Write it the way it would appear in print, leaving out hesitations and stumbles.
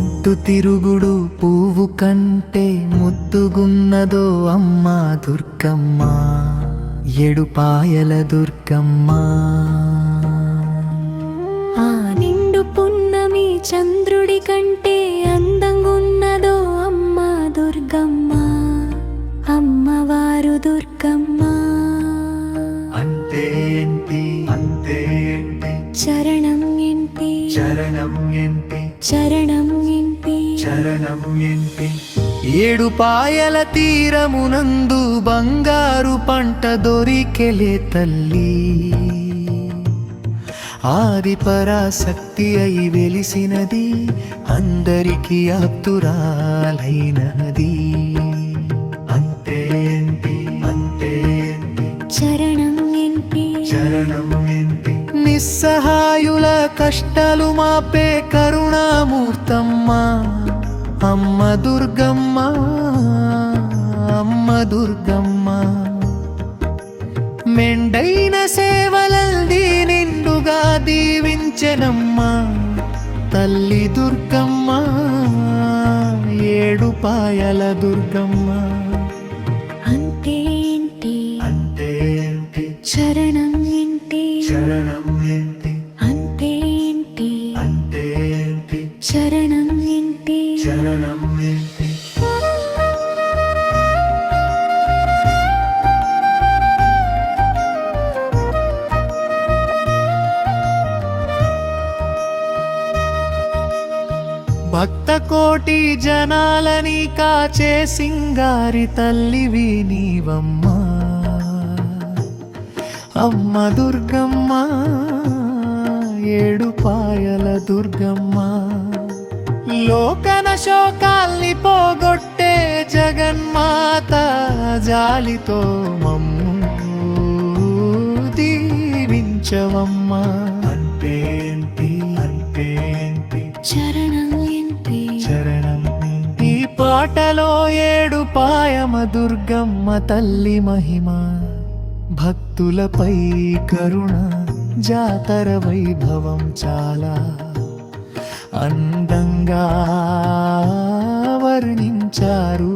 పొద్దు తిరుగుడు పువ్వు కంటే ముద్దుగున్నదో అమ్మ దుర్గమ్మ, ఏడుపాయల దుర్గమ్మ. ఆ నిండు పున్నమి చంద్రుడి కంటే అందంగున్నదో అమ్మ దుర్గమ్మ, అమ్మవారు దుర్గమ్మ. అంటే ఏంటి అంటే ఏంటి, చరణం ఏంటి చరణం ఏంటి, చరణం ఏంటి చరణం ఏంటి. ఏడుపాయల తీరమునందు బంగారు పంట దొరికెలే తల్లి, ఆది పరాశక్తి అయి వెలిసినది, అందరికీ ఆప్తురాలైనది. అంటే ఏంటి అంటే ఏంటి, చరణం ఏంటి చరణం ఏంటి. నిస్సహాయుల కష్టాలు మాపే కరుణామూర్తమ్మ, అమ్మ దుర్గమ్మ, అమ్మ దుర్గమ్మ. మెండైన సేవలల్ది నిండుగా దీవించెనమ్మ తల్లి దుర్గమ్మ, ఏడుపాయల దుర్గమ్మ. అంటే ఏంటి అంటే ఏంటి, చరణం ఏంటి చరణం ఏంటి, అంటే ఏంటి అంటే ఏంటి, చరణం ఏంటి చరణం ఏంటి. భక్త కోటి జనాలని కాచే సింగారి తల్లివి నీవమ్మా, అమ్మ దుర్గమ్మ, ఏడుపాయల దుర్గమ్మ. లోకన శోకాల్ని పోగొట్టే జగన్మాత, జాలితో మమ్ము దీవించవమ్మ. అంటే ఏంటి అంటే ఏంటి, చరణం ఏంటి చరణం. ఈ పాటలో ఏడుపాయమ దుర్గమ్మ తల్లి మహిమ, భక్తులపై కరుణ, జాతర వైభవం చాలా అందంగా వర్ణించారు.